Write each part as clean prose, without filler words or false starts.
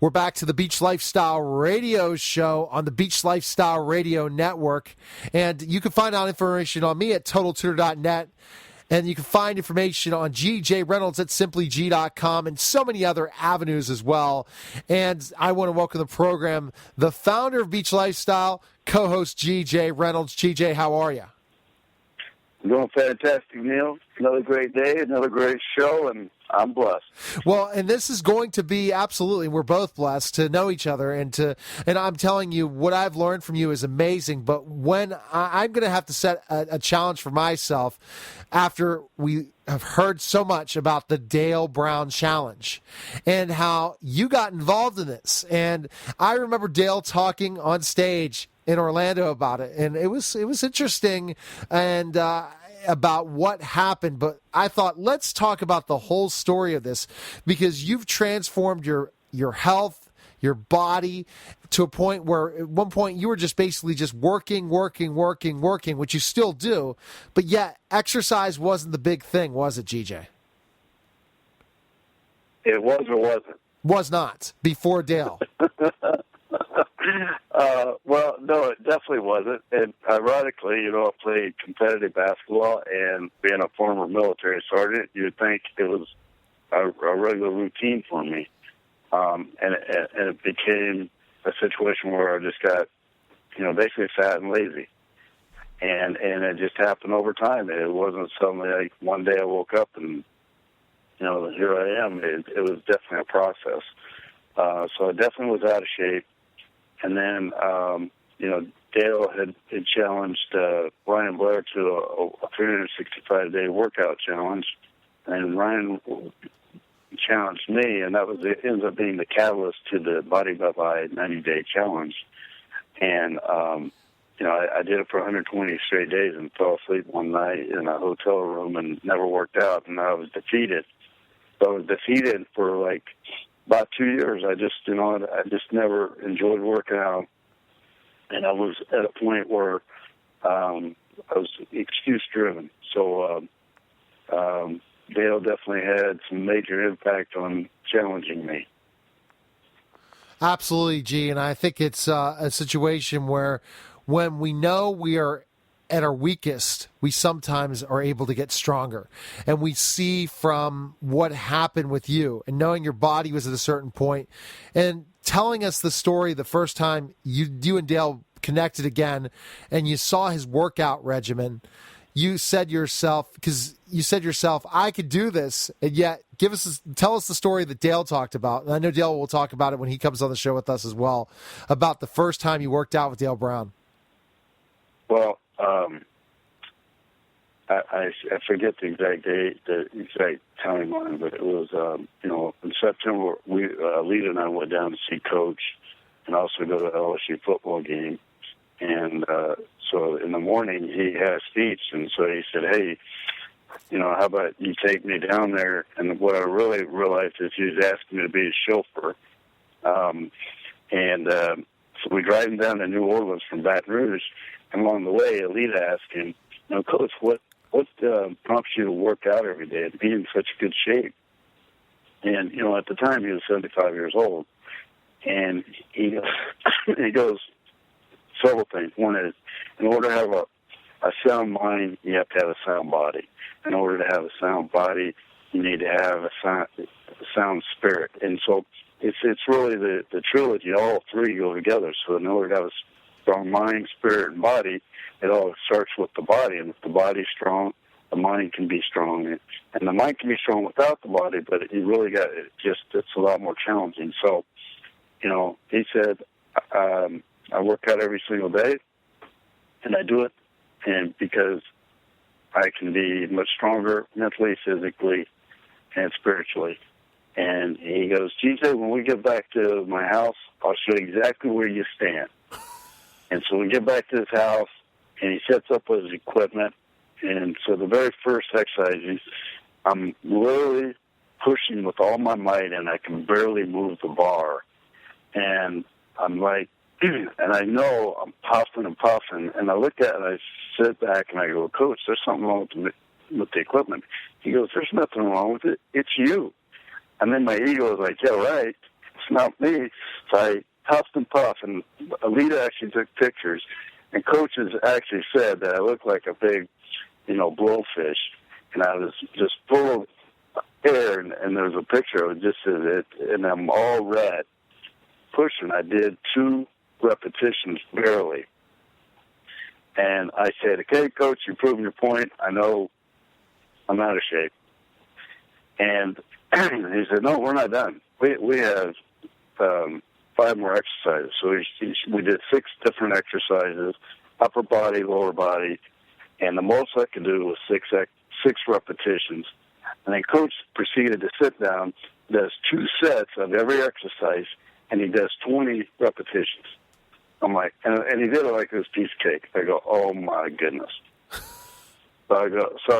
We're back to the Beach Lifestyle Radio Show on the Beach Lifestyle Radio Network. And you can find out information on me at TotalTutor.net. And you can find information on GJ Reynolds at simplyg.com and so many other avenues as well. And I want to welcome the program, the founder of Beach Lifestyle, co-host GJ Reynolds. GJ, how are you? I'm doing fantastic, Neil. Another great day, another great show, and I'm blessed. Well, and this is going to be absolutely, we're both blessed to know each other, and I'm telling you, what I've learned from you is amazing. But when I'm going to have to set a challenge for myself after we have heard so much about the Dale Brown Challenge and how you got involved in this. And I remember Dale talking on stage in Orlando about it, and it was interesting and about what happened. But I thought, let's talk about the whole story of this, because you've transformed your health, your body, to a point where at one point you were just basically just working, which you still do, but yet exercise wasn't the big thing, was it, GJ? It was or wasn't? Was not, before Dale. Well, no, it definitely wasn't. And ironically, I played competitive basketball, and being a former military sergeant, you'd think it was a regular routine for me. And it became a situation where I just got, basically fat and lazy. And it just happened over time. It wasn't something like one day I woke up and, here I am. It was definitely a process. So I definitely was out of shape. And then, Dale had challenged Ryan Blair to a 365-day workout challenge, and Ryan challenged me, and it ends up being the catalyst to the Body by Body 90-day challenge. And, I did it for 120 straight days and fell asleep one night in a hotel room and never worked out, and I was defeated. So I was defeated for, about 2 years. I just never enjoyed working out. And I was at a point where I was excuse-driven. So Dale definitely had some major impact on challenging me. Absolutely, G. And I think it's a situation where when we know we are at our weakest, we sometimes are able to get stronger. And we see from what happened with you and knowing your body was at a certain point and telling us the story the first time you and Dale connected again and you saw his workout regimen, you said yourself, I could do this. And yet tell us the story that Dale talked about. And I know Dale will talk about it when he comes on the show with us as well, about the first time you worked out with Dale Brown. Well, I forget the exact date, the exact timeline, but it was, in September, Lita and I went down to see Coach and also go to the LSU football game. And so in the morning, he had a speech, and so he said, hey, how about you take me down there? And what I really realized is he was asking me to be his chauffeur. So we drive him down to New Orleans from Baton Rouge. And along the way, Alita asked him, Coach, what prompts you to work out every day and be in such good shape? And, at the time, he was 75 years old. And he goes, several things. One is, in order to have a sound mind, you have to have a sound body. In order to have a sound body, you need to have a sound spirit. And so it's really the trilogy. All three go together. So in order to have a strong mind, spirit, and body, it all starts with the body. And if the body's strong, the mind can be strong. And the mind can be strong without the body, but you really it's a lot more challenging. So, he said, I work out every single day, and I do it, and because I can be much stronger mentally, physically, and spiritually. And he goes, GJ, when we get back to my house, I'll show you exactly where you stand. And so we get back to his house, and he sets up his equipment. And so the very first exercise, I'm literally pushing with all my might, and I can barely move the bar. And I'm like, and I know I'm puffing, and I look at it, and I sit back, and I go, Coach, there's something wrong with the equipment. He goes, there's nothing wrong with it. It's you. And then my ego is like, yeah, right. smelt me. So I huffed and puffed, and Alita actually took pictures, and coaches actually said that I looked like a big, blowfish, and I was just full of air, and there was a picture of it just said it, and I'm all red. Pushing, I did 2 repetitions barely. And I said, okay, coach, you're proving your point. I know I'm out of shape. And he said, no, we're not done. We have 5 more exercises. So we did 6 different exercises, upper body, lower body, and the most I could do was 6 repetitions. And then coach proceeded to sit down, does 2 sets of every exercise, and he does 20 repetitions. I'm like, and he did it like it was piece of cake. I go, oh my goodness. So I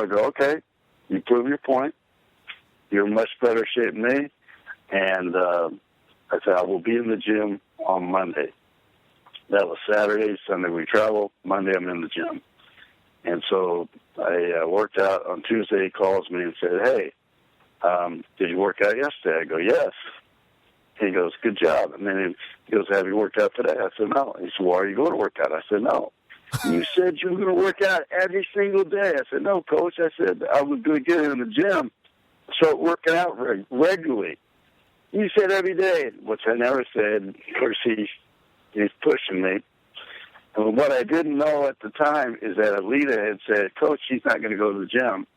go, okay, you prove your point. You're in much better shape than me. And I said, I will be in the gym on Monday. That was Saturday. Sunday we travel. Monday I'm in the gym. And so I worked out. On Tuesday he calls me and said, hey, did you work out yesterday? I go, yes. He goes, good job. And then he goes, have you worked out today? I said, no. He said, well, are you going to work out? I said, no. You said you were going to work out every single day. I said, no, coach. I said, I was going to get in the gym, start working out regularly. You said every day, which I never said. Of course, he's pushing me. And what I didn't know at the time is that Alita had said, coach, he's not going to go to the gym.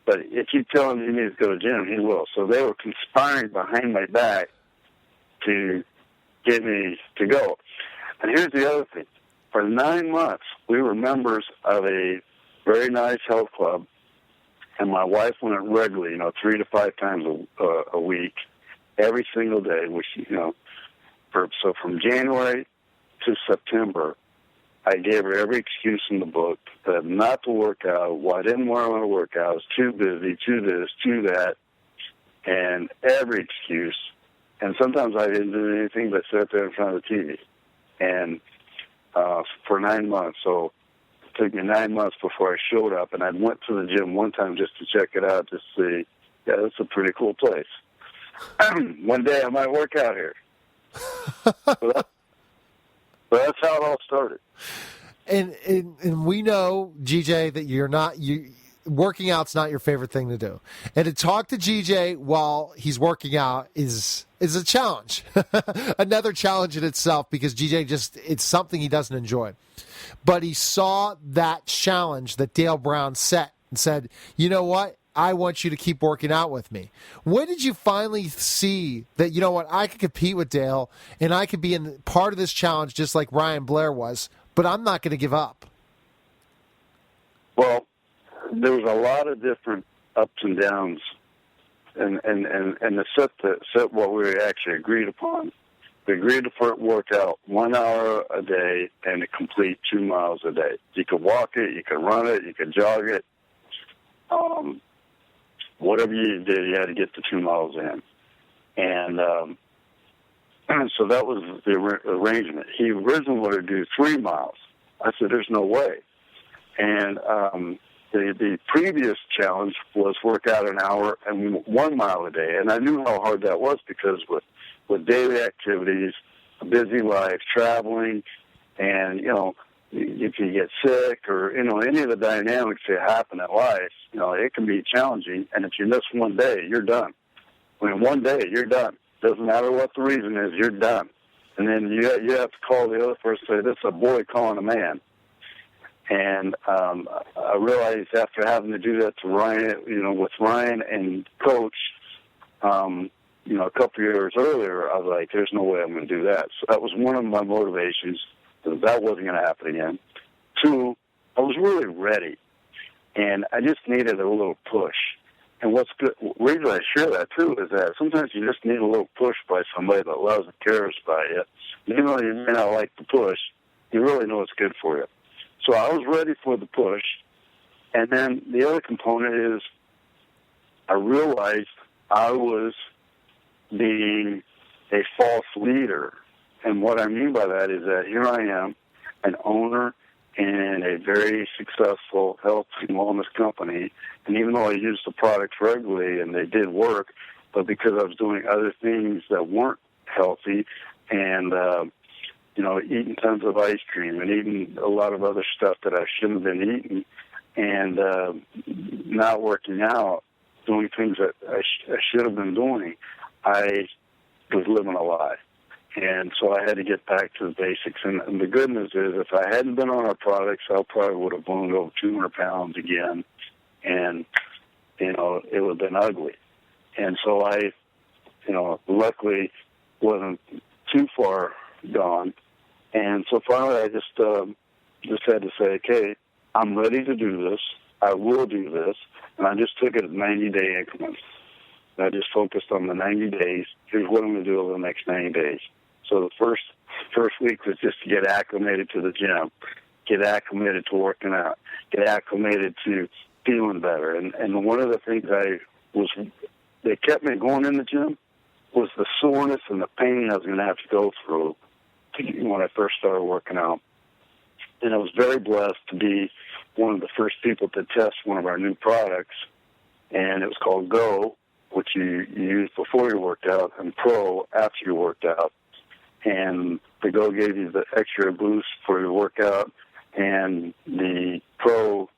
But if you tell him he needs to go to the gym, he will. So they were conspiring behind my back to get me to go. And here's the other thing. For 9 months, we were members of a very nice health club, and my wife went regularly, 3 to 5 times a week, every single day, which, so from January to September, I gave her every excuse in the book not to work out, why I didn't want to work out, I was too busy, too this, too that, and every excuse. And sometimes I didn't do anything but sit there in front of the TV. And for 9 months. So it took me 9 months before I showed up. And I went to the gym one time just to check it out, just to see, yeah, it's a pretty cool place. One day I might work out here. But that's how it all started. And we know, GJ, that working out's not your favorite thing to do. And to talk to GJ while he's working out is a challenge. Another challenge in itself, because GJ it's something he doesn't enjoy. But he saw that challenge that Dale Brown set and said, you know what? I want you to keep working out with me. When did you finally see that, you know what, I could compete with Dale and I could be in part of this challenge just like Ryan Blair was, but I'm not going to give up? Well, there was a lot of different ups and downs, and to set what we actually agreed upon. We agreed to work out 1 hour a day and to complete 2 miles a day. You could walk it, you could run it, you could jog it. Whatever you did, you had to get the 2 miles in. And so that was the arrangement. He originally wanted to do 3 miles. I said, there's no way. And the previous challenge was work out an hour and 1 mile a day. And I knew how hard that was because with daily activities, a busy life, traveling, and, if you get sick or, any of the dynamics that happen in life, it can be challenging. And if you miss one day, you're done. One day, you're done. Doesn't matter what the reason is, you're done. And then you have to call the other person and say, this is a boy calling a man. And I realized after having to do that to Ryan, with Ryan and Coach, a couple years earlier, I was like, there's no way I'm going to do that. So that was one of my motivations. That wasn't going to happen again. 2, I was really ready, and I just needed a little push. And what's good, the reason I share that, too, is that sometimes you just need a little push by somebody that loves and cares about you. Even though you may not like the push, you really know it's good for you. So I was ready for the push. And then the other component is I realized I was being a false leader. And what I mean by that is that here I am, an owner in a very successful health and wellness company. And even though I used the products regularly and they did work, but because I was doing other things that weren't healthy, and eating tons of ice cream and eating a lot of other stuff that I shouldn't have been eating, and not working out, doing things that I should have been doing. I was living a lie. And so I had to get back to the basics. And the good news is, if I hadn't been on our products, I probably would have ballooned over 200 pounds again. And, it would have been ugly. And so I, luckily wasn't too far gone. And so finally I just had to say, okay, I'm ready to do this. I will do this. And I just took it at 90-day increments. I just focused on the 90 days. Here's what I'm going to do over the next 90 days. So the first week was just to get acclimated to the gym, get acclimated to working out, get acclimated to feeling better. And one of the things that kept me going in the gym was the soreness and the pain I was going to have to go through when I first started working out. And I was very blessed to be one of the first people to test one of our new products, and it was called Go, which you use before you worked out, and Pro after you worked out. And the Go gave you the extra boost for your workout, and the Pro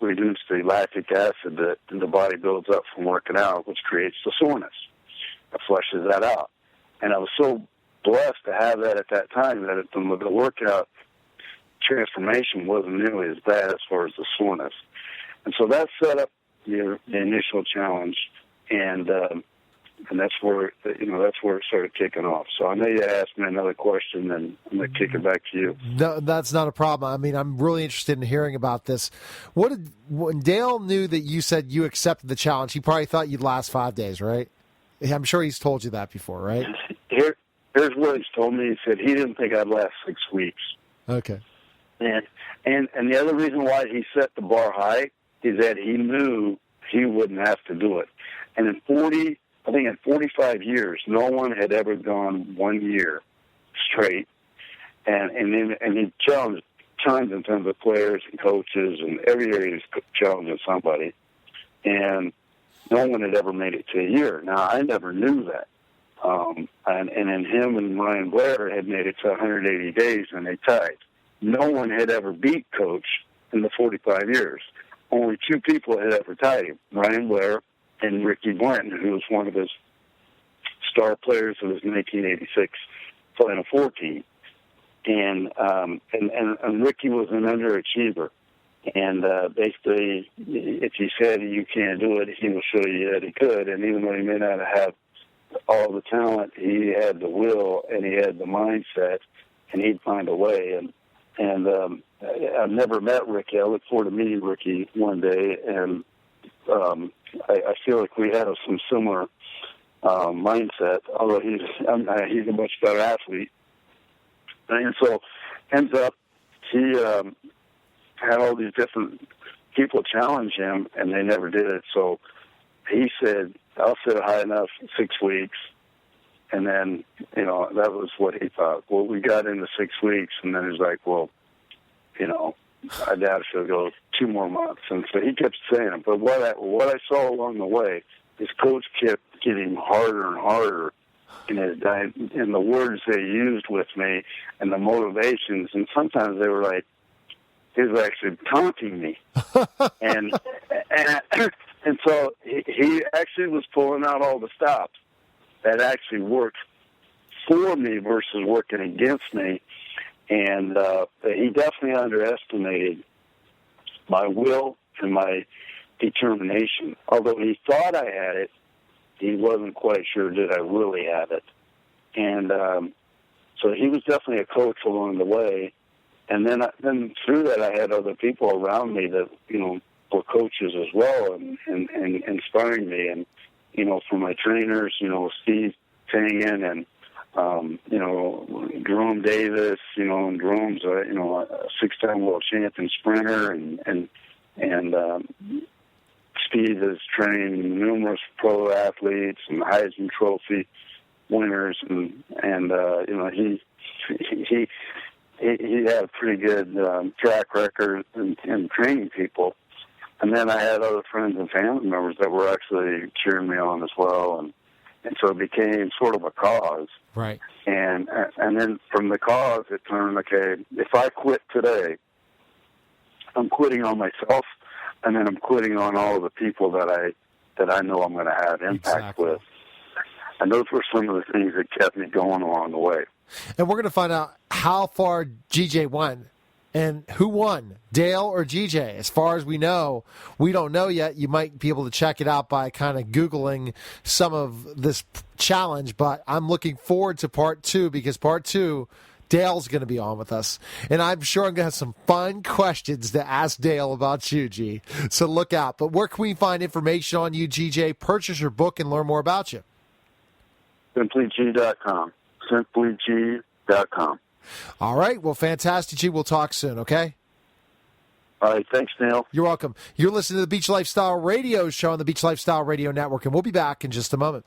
reduced the lactic acid that the body builds up from working out, which creates the soreness. It flushes that out. And I was so blessed to have that at that time that the workout transformation wasn't nearly as bad as far as the soreness. And so that set up the initial challenge, and that's where it started kicking off. So I know you asked me another question, and I'm going to kick it back to you. No, that's not a problem. I mean, I'm really interested in hearing about this. When Dale knew that you said you accepted the challenge, he probably thought you'd last 5 days, right? I'm sure he's told you that before, right? Here's what he's told me. He said he didn't think I'd last 6 weeks. Okay. And the other reason why he set the bar high is that he knew he wouldn't have to do it. And in 45 years, no one had ever gone 1 year straight. And he challenged tons in terms of players and coaches, and every area he's challenging somebody. And no one had ever made it to a year. Now, I never knew that. And then him and Ryan Blair had made it to 180 days, and they tied. No one had ever beat Coach in the 45 years. Only 2 people had ever tied him, Ryan Blair and Ricky Blanton, who was one of his star players of his 1986 Final Four team. And Ricky was an underachiever. And basically, if he said you can't do it, he will show you that he could. And even though he may not have all the talent, he had the will and he had the mindset, and he'd find a way. And I've never met Ricky. I look forward to meeting Ricky one day, and I feel like we have some similar mindset, although he's a much better athlete. And so, ends up, he had all these different people challenge him, and they never did it. So he said, I'll sit high enough 6 weeks. And then, that was what he thought. Well, we got into 6 weeks, and then he's like, well, I doubt if he'll go 2 more months. And so he kept saying it. But what I saw along the way, his coach kept getting harder and harder in his diet, in the words they used with me and the motivations. And sometimes they were like, he was actually taunting me. and so he actually was pulling out all the stops that actually worked for me versus working against me. And he definitely underestimated my will and my determination. Although he thought I had it, he wasn't quite sure did I really have it. And so he was definitely a coach along the way. And then through that, I had other people around me that, were coaches as well and inspiring me. And, from my trainers, Steve Tangen and, Jerome Davis, and Jerome's, a 6-time world champion sprinter, and Steve has trained numerous pro athletes and Heisman Trophy winners, and he had a pretty good track record in training people. And then I had other friends and family members that were actually cheering me on as well. And so it became sort of a cause. Right. And then from the cause, it turned, okay, if I quit today, I'm quitting on myself, and then I'm quitting on all of the people that I know I'm going to have impact with. And those were some of the things that kept me going along the way. And we're going to find out how far GJ went and who won, Dale or GJ. As far as we know, we don't know yet. You might be able to check it out by kind of Googling some of this challenge, but I'm looking forward to part 2 because part 2, Dale's going to be on with us. And I'm sure I'm going to have some fun questions to ask Dale about you, G. So look out. But where can we find information on you, GJ? Purchase your book and learn more about you. SimplyG.com. SimplyG.com. All right. Well, fantastic, G. We'll talk soon, okay? All right. Thanks, Neil. You're welcome. You're listening to the Beach Lifestyle Radio Show on the Beach Lifestyle Radio Network, and we'll be back in just a moment.